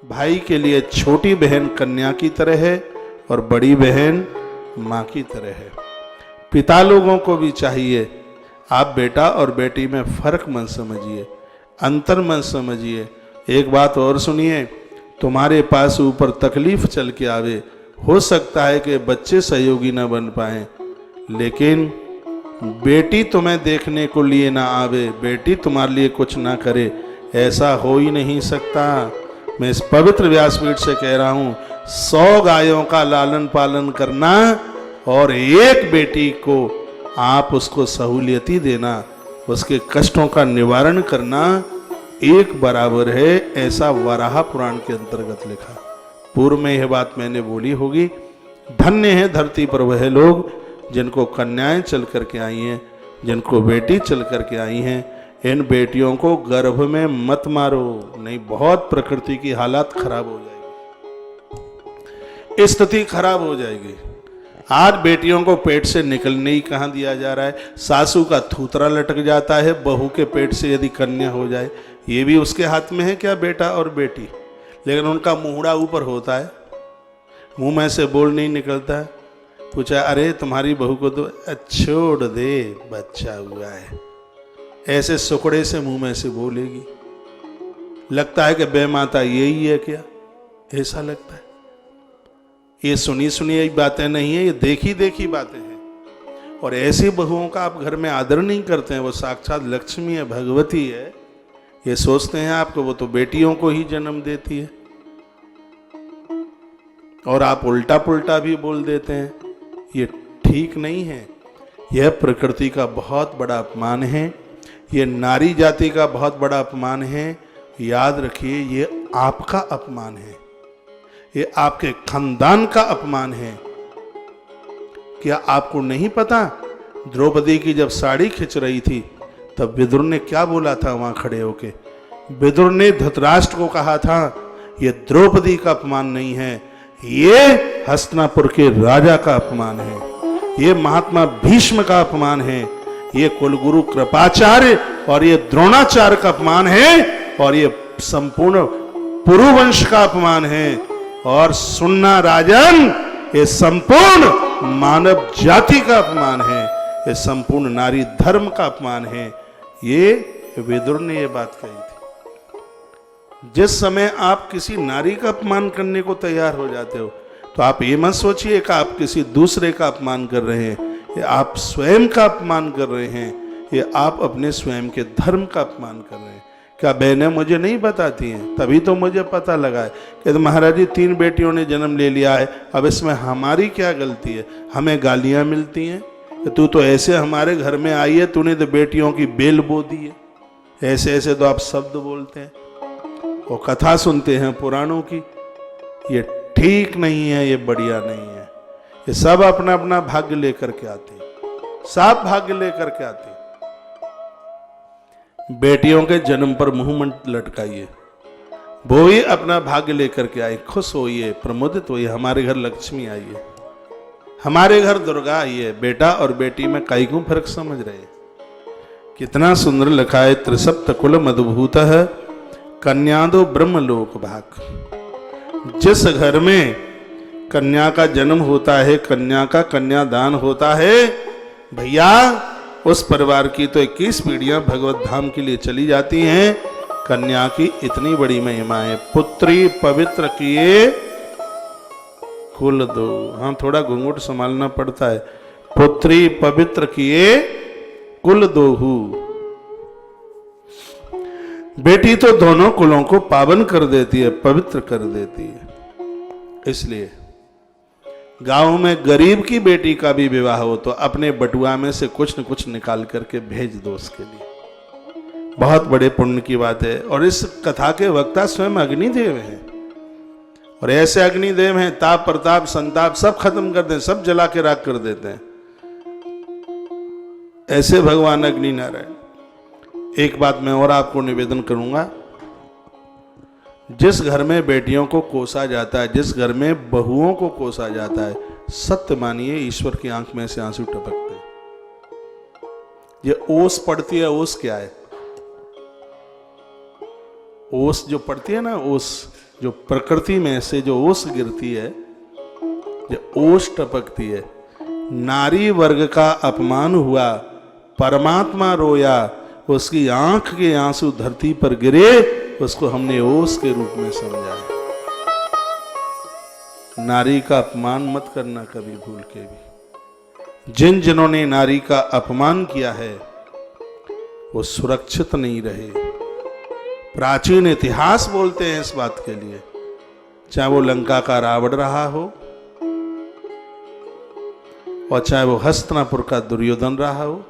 भाई के लिए छोटी बहन कन्या की तरह है और बड़ी बहन माँ की तरह है। पिता लोगों को भी चाहिए आप बेटा और बेटी में फर्क मत समझिए, अंतर मत समझिए। एक बात और सुनिए, तुम्हारे पास ऊपर तकलीफ चल के आवे, हो सकता है कि बच्चे सहयोगी न बन पाए, लेकिन बेटी तुम्हें देखने को लिए ना आवे, बेटी तुम्हारे लिए कुछ ना करे, ऐसा हो ही नहीं सकता। मैं इस पवित्र व्यासपीठ से कह रहा हूं, 100 गायों का लालन पालन करना और एक बेटी को आप उसको सहूलियती देना, उसके कष्टों का निवारण करना एक बराबर है, ऐसा वराह पुराण के अंतर्गत लिखा। पूर्व में यह बात मैंने बोली होगी। धन्य है धरती पर वह लोग जिनको कन्याएं चल करके आई हैं, जिनको बेटी चल करके आई हैं। इन बेटियों को गर्भ में मत मारो, नहीं बहुत प्रकृति की हालत खराब हो जाएगी, स्थिति खराब हो जाएगी। आज बेटियों को पेट से निकलने ही कहाँ दिया जा रहा है। सासू का थूतरा लटक जाता है, बहू के पेट से यदि कन्या हो जाए, ये भी उसके हाथ में है क्या, बेटा और बेटी। लेकिन उनका मुहड़ा ऊपर होता है, मुंह में से बोल नहीं निकलता है। पूछा, अरे तुम्हारी बहू को तो छोड़ दे, बच्चा हुआ है, ऐसे सुकड़े से मुंह में से बोलेगी। लगता है कि बे माता यही है क्या, ऐसा लगता है। ये सुनी सुनी बातें नहीं है, ये देखी देखी बातें हैं। और ऐसी बहुओं का आप घर में आदर नहीं करते हैं, वो साक्षात लक्ष्मी है, भगवती है, ये सोचते हैं आपको वो तो बेटियों को ही जन्म देती है, और आप उल्टा पुल्टा भी बोल देते हैं। ये ठीक नहीं है, यह प्रकृति का बहुत बड़ा अपमान है, ये नारी जाति का बहुत बड़ा अपमान है। याद रखिए, ये आपका अपमान है, ये आपके खानदान का अपमान है। क्या आपको नहीं पता, द्रौपदी की जब साड़ी खिंच रही थी तब विदुर ने क्या बोला था वहां खड़े होके। विदुर ने धृतराष्ट्र को कहा था, ये द्रौपदी का अपमान नहीं है, ये हस्तिनापुर के राजा का अपमान है, ये महात्मा भीष्म का अपमान है, ये कुलगुरु कृपाचार्य और ये द्रोणाचार्य का अपमान है, और ये संपूर्ण पुरुवंश का अपमान है। और सुनना राजन, ये संपूर्ण मानव जाति का अपमान है, ये संपूर्ण नारी धर्म का अपमान है। ये विदुर ने ये बात कही थी। जिस समय आप किसी नारी का अपमान करने को तैयार हो जाते हो, तो आप ये मत सोचिए कि आप किसी दूसरे का अपमान कर रहे हैं, ये आप स्वयं का अपमान कर रहे हैं, ये आप अपने स्वयं के धर्म का अपमान कर रहे हैं। क्या बहनें मुझे नहीं बताती हैं? तभी तो मुझे पता लगा है कि महाराज जी 3 बेटियों ने जन्म ले लिया है, अब इसमें हमारी क्या गलती है। हमें गालियां मिलती हैं कि तू तो ऐसे हमारे घर में आई है, तूने तो बेटियों की बेल बो दी है, ऐसे ऐसे तो आप शब्द बोलते हैं, वो कथा सुनते हैं पुराणों की। ये ठीक नहीं है, ये बढ़िया नहीं है। ये सब अपना अपना भाग्य लेकर के आते हैं, सब भाग्य लेकर के आते हैं। बेटियों के जन्म पर मुंह मत लटकाइए, वो ही अपना भाग्य लेकर के आए। खुश होइए, प्रमोदित होइए, हमारे घर लक्ष्मी आई है, हमारे घर दुर्गा आई है। बेटा और बेटी में कई को फर्क समझ रहे हैं। कितना सुंदर लिखा है, त्रिसप्त कुल मधुभूत है कन्यादो ब्रह्मलोक भाग। जिस घर में कन्या का जन्म होता है, कन्या का कन्यादान होता है, भैया उस परिवार की तो 21 पीढ़ियां भगवत धाम के लिए चली जाती हैं। कन्या की इतनी बड़ी महिमा है। पुत्री पवित्र किए कुल दो। हाँ, थोड़ा घूंघट संभालना पड़ता है। पुत्री पवित्र किए कुल दोहू। बेटी तो दोनों कुलों को पावन कर देती है, पवित्र कर देती है। इसलिए गांव में गरीब की बेटी का भी विवाह हो तो अपने बटुआ में से कुछ न कुछ निकाल करके भेज दो उसके लिए, बहुत बड़े पुण्य की बात है। और इस कथा के वक्ता स्वयं अग्निदेव हैं, और ऐसे अग्निदेव हैं ताप प्रताप संताप सब खत्म कर दें, सब जला के राख कर देते हैं। ऐसे भगवान अग्नि नारायण। एक बात मैं और आपको निवेदन करूंगा, जिस घर में बेटियों को कोसा जाता है, जिस घर में बहुओं को कोसा जाता है, सत्य मानिए ईश्वर की आंख में से आंसू टपकते हैं। ये ओस पड़ती है, ओस क्या है? ओस जो पड़ती है ना, ओस जो प्रकृति में से जो ओस गिरती है, जो ओस टपकती है, नारी वर्ग का अपमान हुआ, परमात्मा रोया, उसकी आंख के आंसू धरती पर गिरे, उसको हमने ओस के रूप में समझा है। नारी का अपमान मत करना कभी भूल के भी। जिन्होंने नारी का अपमान किया है वो सुरक्षित नहीं रहे। प्राचीन इतिहास बोलते हैं इस बात के लिए, चाहे वो लंका का रावण रहा हो और चाहे वो हस्तिनापुर का दुर्योधन रहा हो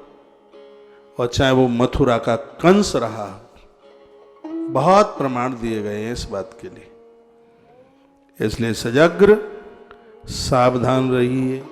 और चाहे वो मथुरा का कंस रहा हो, बहुत प्रमाण दिए गए हैं इस बात के लिए। इसलिए सजग्र सावधान रहिए।